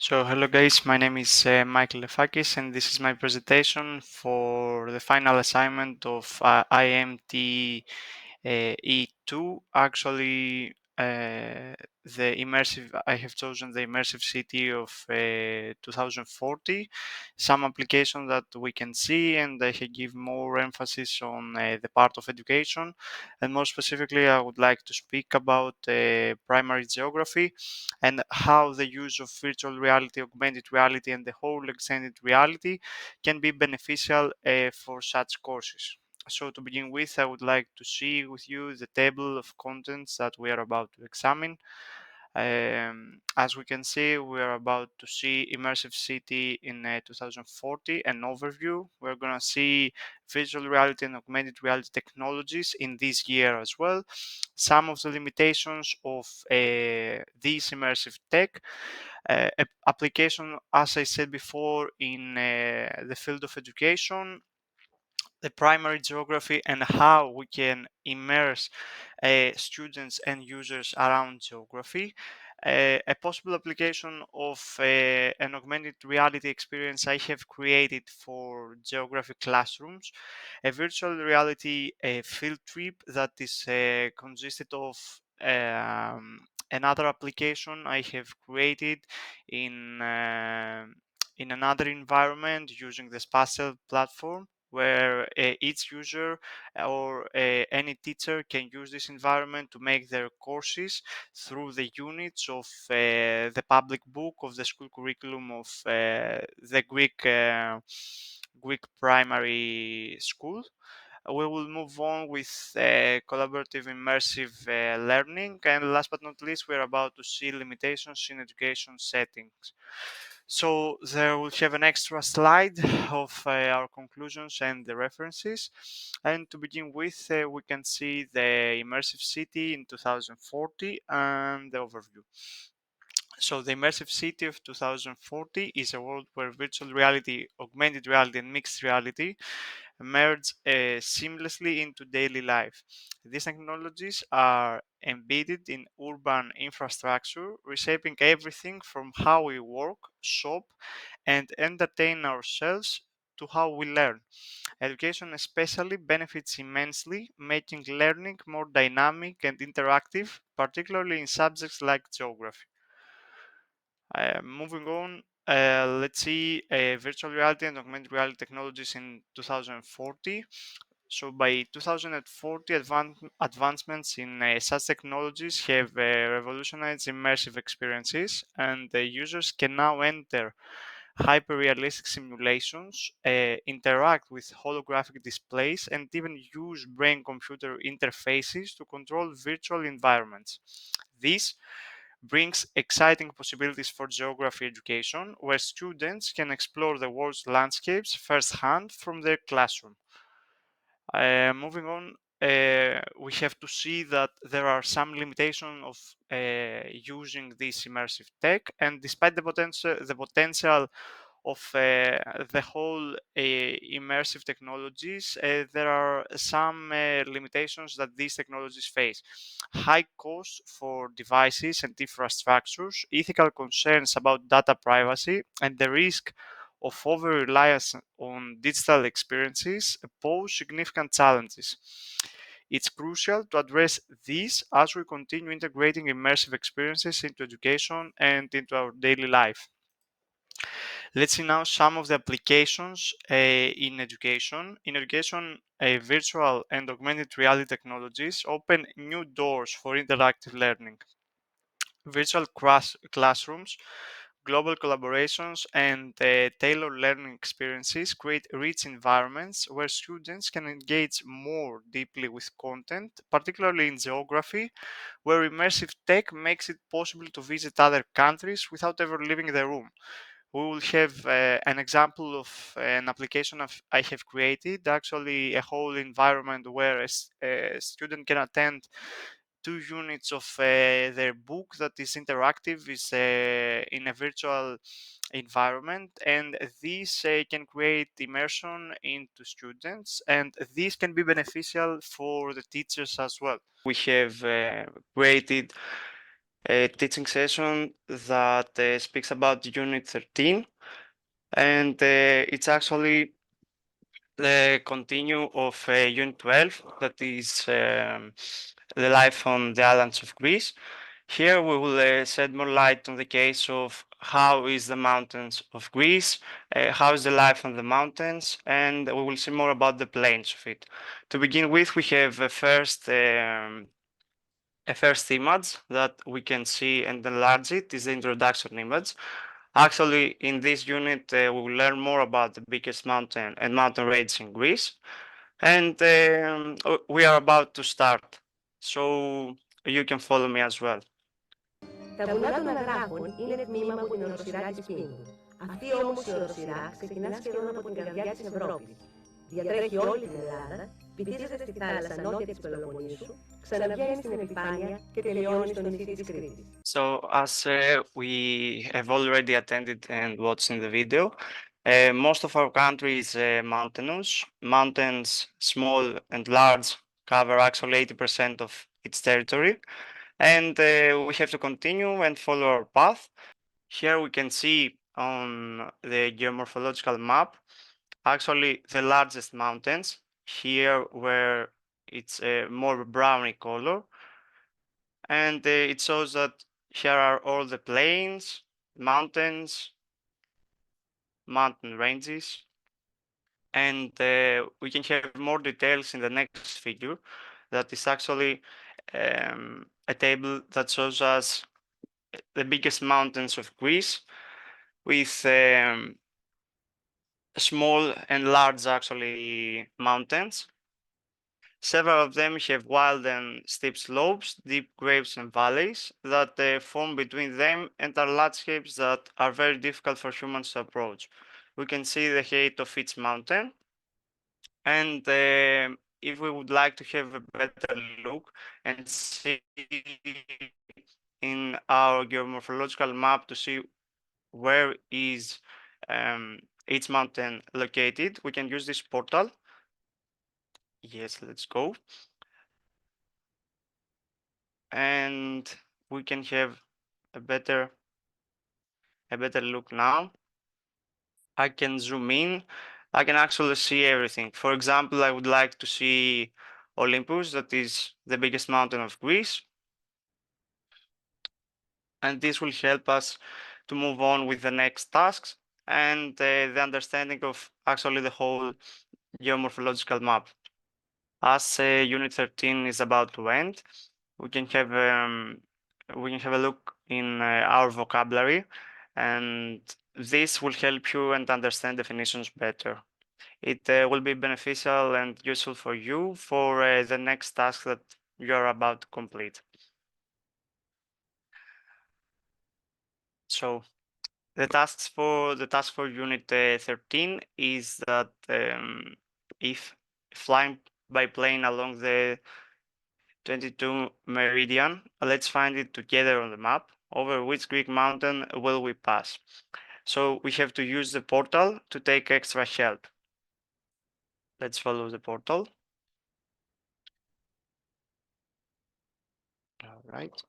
So hello guys, my name is Michail LefAKIS and this is my presentation for the final assignment of IMTE E2. Actually, I have chosen the Immersive City of 2040, some applications that we can see, and I give more emphasis on the part of education. And more specifically, I would like to speak about primary geography and how the use of virtual reality, augmented reality, and the whole extended reality can be beneficial for such courses. So to begin with, I would like to see with you the table of contents that we are about to examine. As we can see, we are about to see Immersive City in 2040, an overview. We're going to see virtual reality and augmented reality technologies in this year as well. Some of the limitations of this immersive tech. Application, as I said before, in the field of education, the primary geography, and how we can immerse students and users around geography. A possible application of an augmented reality experience I have created for geography classrooms, a virtual reality field trip that is consisted of another application I have created in in another environment using the spatial platform where each user or any teacher can use this environment to make their courses through the units of the public book of the school curriculum of the Greek primary school. We will move on with collaborative immersive learning, and last but not least, we're about to see limitations in education settings. So there we'll have an extra slide of our conclusions and the references. And to begin with, we can see the Immersive City in 2040 and the overview. So the Immersive City of 2040 is a world where virtual reality, augmented reality, and mixed reality merge seamlessly into daily life. These technologies are embedded in urban infrastructure, reshaping everything from how we work, shop, and entertain ourselves to how we learn. Education especially benefits immensely, making learning more dynamic and interactive, particularly in subjects like geography. Moving on, let's see virtual reality and augmented reality technologies in 2040. So by 2040, advancements in such technologies have revolutionized immersive experiences, and the users can now enter hyper-realistic simulations, interact with holographic displays, and even use brain-computer interfaces to control virtual environments. This brings exciting possibilities for geography education, where students can explore the world's landscapes firsthand from their classroom. Moving on, we have to see that there are some limitations of using this immersive tech, and despite the potential of the whole immersive technologies, there are some limitations that these technologies face. High costs for devices and infrastructures, ethical concerns about data privacy, and the risk of over-reliance on digital experiences pose significant challenges. It's crucial to address these as we continue integrating immersive experiences into education and into our daily life. Let's see now some of the applications in education. In education, virtual and augmented reality technologies open new doors for interactive learning. Virtual classrooms, global collaborations, and tailored learning experiences create rich environments where students can engage more deeply with content, particularly in geography, where immersive tech makes it possible to visit other countries without ever leaving the room. We will have an example of an application I have created, actually a whole environment where a student can attend 2 units of their book that is interactive, is in a virtual environment, and this can create immersion into students, and this can be beneficial for the teachers as well. We have created teaching session that speaks about Unit 13, and it's actually the continue of Unit 12, that is the life on the islands of Greece. Here we will shed more light on the case of how is the mountains of Greece, how is the life on the mountains, and we will see more about the plains of it. To begin with, we have a first image that we can see and enlarge it is the introduction image. Actually, in this unit, we will learn more about the biggest mountain and mountain range in Greece. And we are about to start. So you can follow me as well. Τα βουνά των Αγράφων είναι τμήμα από την οροσειρά της Πίνδου. Αυτή όμως η οροσειρά ξεκινά σχεδόν από την καρδιά της Ευρώπης. Διατρέχει όλη την Ελλάδα, βυθίζεται στη θάλασσα νότια της Πελοποννήσου, ξαναβγαίνει στην επιφάνεια και τελειώνει στο νησί της Κρήτης. So as we have already attended and watched in the video, most of our country is mountainous. Mountains, small and large, cover actually 80% of its territory. And we have to continue and follow our path. Here we can see on the geomorphological map actually the largest mountains here where it's more browny color, and it shows that here are all the plains, mountains, mountain ranges, and we can have more details in the next figure that is actually a table that shows us the biggest mountains of Greece with small and large actually mountains. Several of them have wild and steep slopes, deep graves and valleys that form between them and are landscapes that are very difficult for humans to approach. We can see the height of each mountain, and if we would like to have a better look and see in our geomorphological map to see where is each mountain located, we can use this portal. Yes, let's go. And we can have a better look now. I can zoom in. I can actually see everything. For example, I would like to see Olympus, that is the biggest mountain of Greece. And this will help us to move on with the next tasks and the understanding of actually the whole geomorphological map. As Unit 13 is about to end, we can have a look in our vocabulary, and this will help you and understand definitions better. It will be beneficial and useful for you for the next task that you are about to complete. So the task for Unit 13 is that if flying by plane along the 22 meridian, let's find it together on the map. Over which Greek mountain will we pass? So we have to use the portal to take extra help. Let's follow the portal. All right.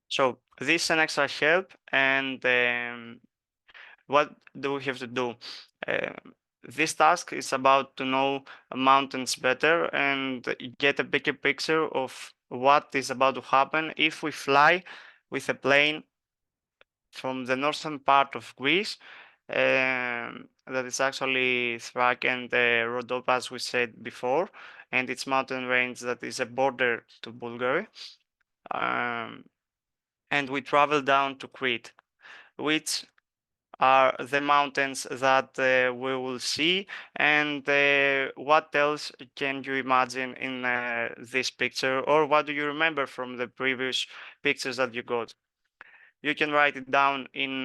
So this is an extra help, and what do we have to do? This task is about to know mountains better and get a bigger picture of what is about to happen if we fly with a plane from the northern part of Greece, that is actually Thrace and Rhodope, as we said before, and its mountain range that is a border to Bulgaria. And we travel down to Crete, which are the mountains that we will see, and what else can you imagine in this picture, or what do you remember from the previous pictures that you got? You can write it down in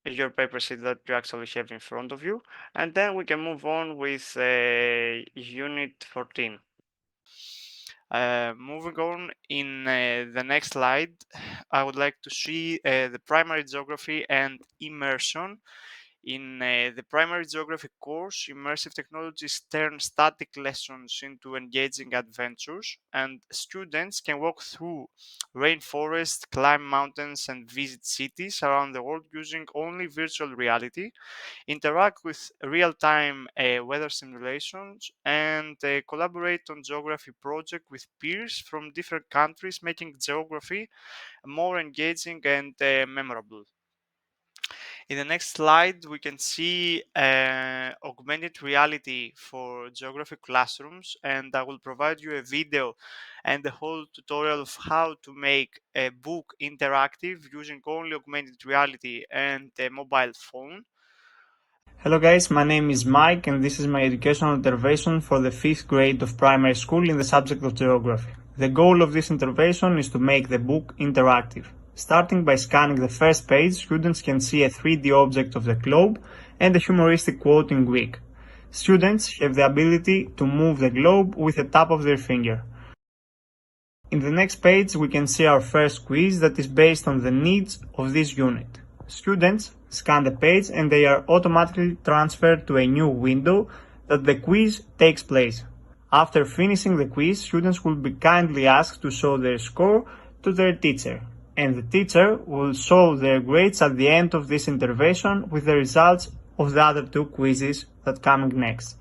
your paper sheet that you actually have in front of you, and then we can move on with Unit 14. Moving on, in the next slide, I would like to see the primary geography and immersion. In the primary geography course, immersive technologies turn static lessons into engaging adventures, and students can walk through rainforests, climb mountains, and visit cities around the world using only virtual reality, interact with real-time weather simulations, and collaborate on geography projects with peers from different countries, making geography more engaging and memorable. In the next slide, we can see augmented reality for geography classrooms, and I will provide you a video and the whole tutorial of how to make a book interactive using only augmented reality and a mobile phone. Hello guys, my name is Mike and this is my educational intervention for the 5th grade of primary school in the subject of geography. The goal of this intervention is to make the book interactive. Starting by scanning the first page, students can see a 3D object of the globe and a humoristic quote in Greek. Students have the ability to move the globe with a tap of their finger. In the next page, we can see our first quiz that is based on the needs of this unit. Students scan the page and they are automatically transferred to a new window that the quiz takes place. After finishing the quiz, students will be kindly asked to show their score to their teacher, and the teacher will show their grades at the end of this intervention with the results of the other two quizzes that come next.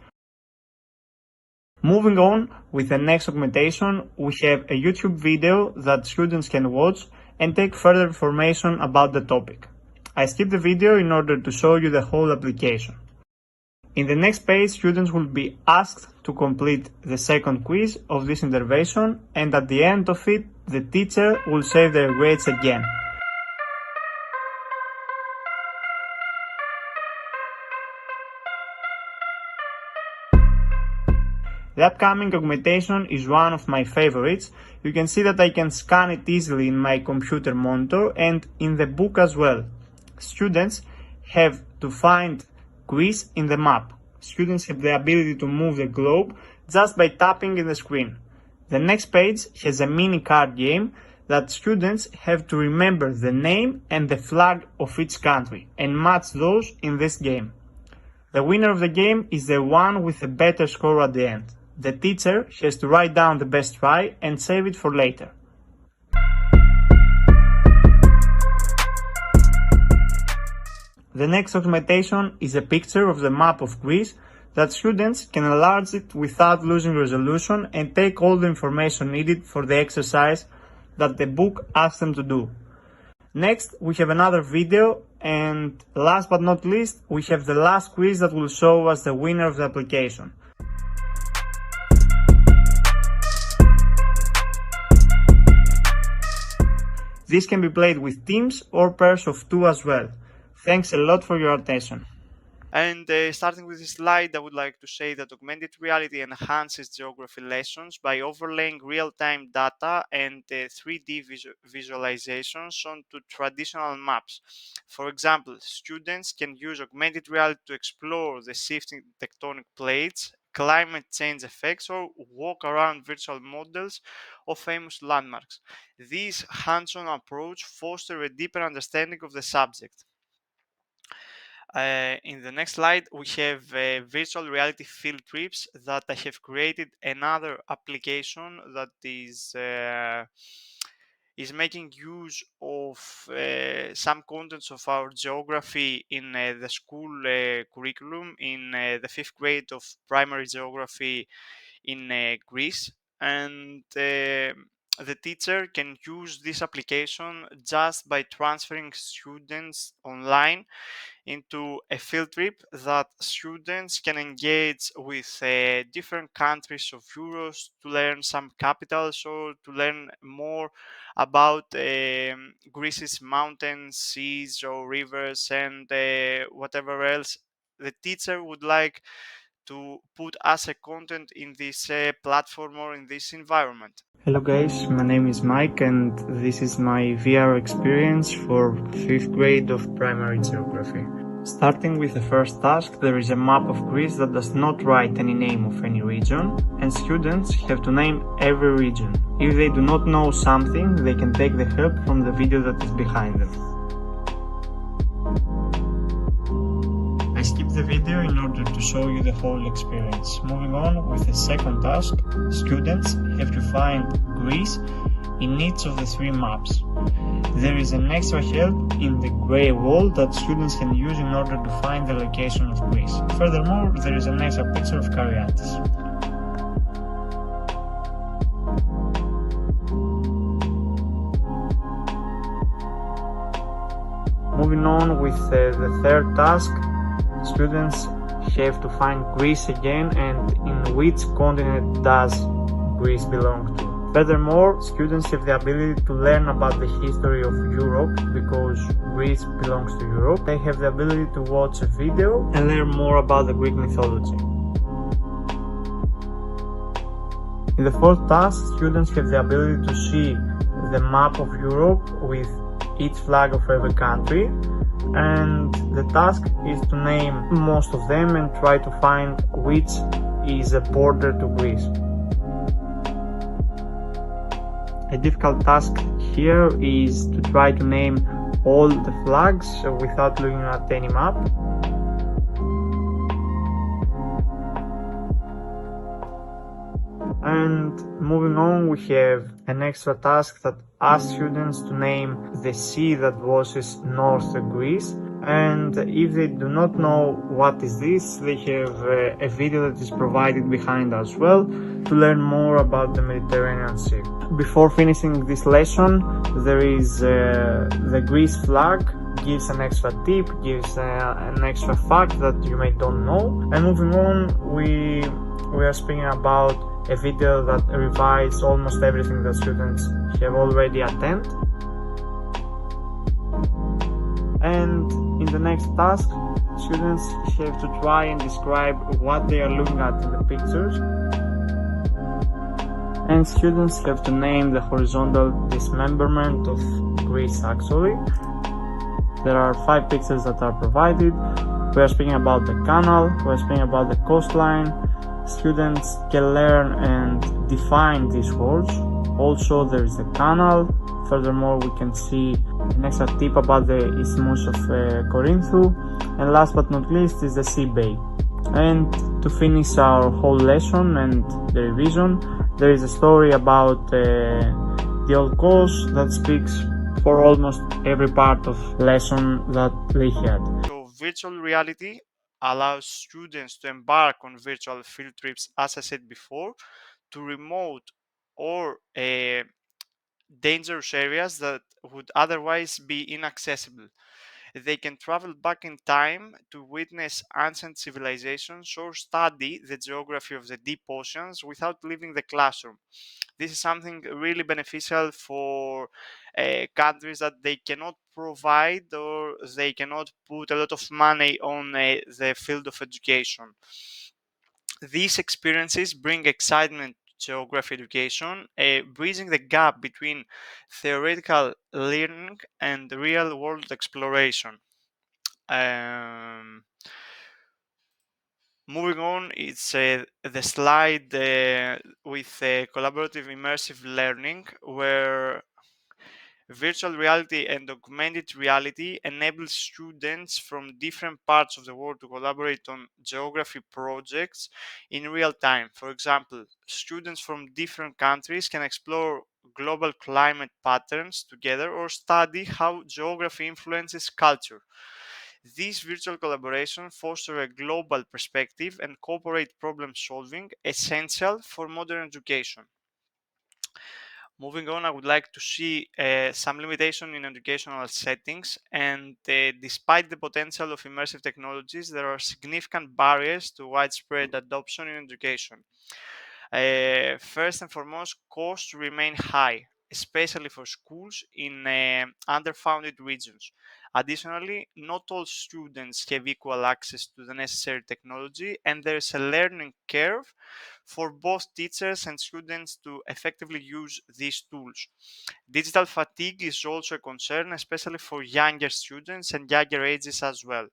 Moving on with the next augmentation, we have a YouTube video that students can watch and take further information about the topic. I skipped the video in order to show you the whole application. In the next page, students will be asked to complete the second quiz of this intervention, and at the end of it, the teacher will save their grades again. The upcoming augmentation is one of my favorites. You can see that I can scan it easily in my computer monitor and in the book as well. Students have to find quiz in the map. Students have the ability to move the globe just by tapping in the screen. The next page has a mini card game that students have to remember the name and the flag of each country and match those in this game. The winner of the game is the one with a better score at the end. The teacher has to write down the best try and save it for later. The next augmentation is a picture of the map of Greece that students can enlarge it without losing resolution and take all the information needed for the exercise that the book asks them to do. Next, we have another video, and last but not least, we have the last quiz that will show us the winner of the application. This can be played with teams or pairs of two as well. Thanks a lot for your attention. And starting with this slide, I would like to say that augmented reality enhances geography lessons by overlaying real-time data and 3D visualizations onto traditional maps. For example, students can use augmented reality to explore the shifting tectonic plates, climate change effects, or walk around virtual models of famous landmarks. This hands-on approach fosters a deeper understanding of the subject. In the next slide, we have virtual reality field trips that I have created another application that is making use of some contents of our geography in the school curriculum in the 5th grade of primary geography in Greece. And the teacher can use this application just by transferring students online into a field trip that students can engage with different countries of Europe to learn some capitals or to learn more about Greece's mountains, seas, or rivers, and whatever else the teacher would like to put as a content in this platform or in this environment. Hello guys, my name is Mike and this is my VR experience for 5th grade of primary geography. Starting with the first task, there is a map of Greece that does not write any name of any region, and students have to name every region. If they do not know something, they can take the help from the video that is behind them. the video in order to show you the whole experience. Moving on with the second task, students have to find Greece in each of the three maps. There is an extra help in the grey wall that students can use in order to find the location of Greece. Furthermore, there is an extra picture of Kariatis. Moving on with the third task, students have to find Greece again and in which continent does Greece belong to. Furthermore, students have the ability to learn about the history of Europe because Greece belongs to Europe. They have the ability to watch a video and learn more about the Greek mythology. In the fourth task, students have the ability to see the map of Europe with each flag of every country, and the task is to name most of them and try to find which is a border to Greece. A difficult task here is to try to name all the flags without looking at any map. And moving on, we have an extra task that asks students to name the sea that washes north of Greece. And if they do not know what is this, they have a video that is provided behind as well to learn more about the Mediterranean Sea. Before finishing this lesson, there is the Greece flag, gives an extra tip, gives an extra fact that you may don't know. And moving on, we are speaking about a video that revises almost everything that students have already attended. And in the next task, students have to try and describe what they are looking at in the pictures. And students have to name the horizontal dismemberment of Greece actually. There are 5 pictures that are provided. We are speaking about the canal, we are speaking about the coastline. Students can learn and define these words. Also, there is the canal. Furthermore, we can see an extra tip about the Isthmus of Corinthu. And last but not least is the sea bay. And to finish our whole lesson and the revision, there is a story about the old course that speaks for almost every part of lesson that they had. So virtual reality allows students to embark on virtual field trips, as I said before, to remote or dangerous areas that would otherwise be inaccessible. They can travel back in time to witness ancient civilizations or study the geography of the deep oceans without leaving the classroom. This is something really beneficial for countries that they cannot provide or they cannot put a lot of money on the field of education. These experiences bring excitement to geography education, bridging the gap between theoretical learning and real world exploration. Um, Moving on, it's the slide with collaborative immersive learning, where virtual reality and augmented reality enable students from different parts of the world to collaborate on geography projects in real time. For example, students from different countries can explore global climate patterns together or study how geography influences culture. These virtual collaborations foster a global perspective and cooperate problem solving, essential for modern education. Moving on, I would like to see some limitation in educational settings, and despite the potential of immersive technologies, there are significant barriers to widespread adoption in education. First and foremost, costs remain high, especially for schools in underfunded regions. Additionally, not all students have equal access to the necessary technology, and there is a learning curve for both teachers and students to effectively use these tools. Digital fatigue is also a concern, especially for younger students and younger ages as well.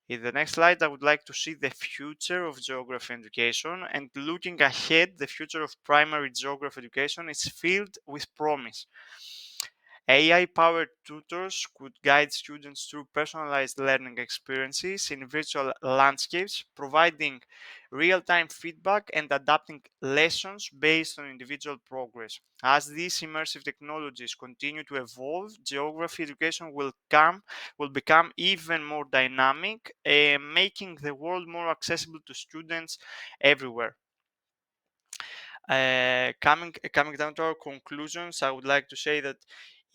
In the next slide, I would like to see the future of geography education, and looking ahead, the future of primary geography education is filled with promise. AI-powered tutors could guide students through personalized learning experiences in virtual landscapes, providing real-time feedback and adapting lessons based on individual progress. As these immersive technologies continue to evolve, geography education will become even more dynamic, making the world more accessible to students everywhere. Coming down to our conclusions, I would like to say that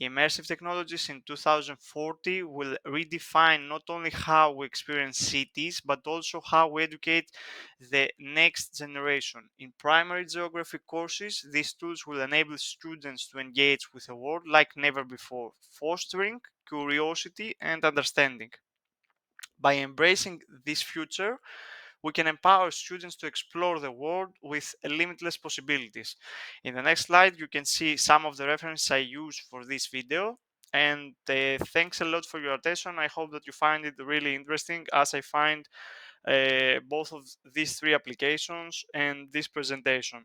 immersive technologies in 2040 will redefine not only how we experience cities, but also how we educate the next generation. In primary geography courses, these tools will enable students to engage with the world like never before, fostering curiosity and understanding. By embracing this future, we can empower students to explore the world with limitless possibilities. In the next slide, you can see some of the references I use for this video. And thanks a lot for your attention. I hope that you find it really interesting, as I find both of these three applications and this presentation.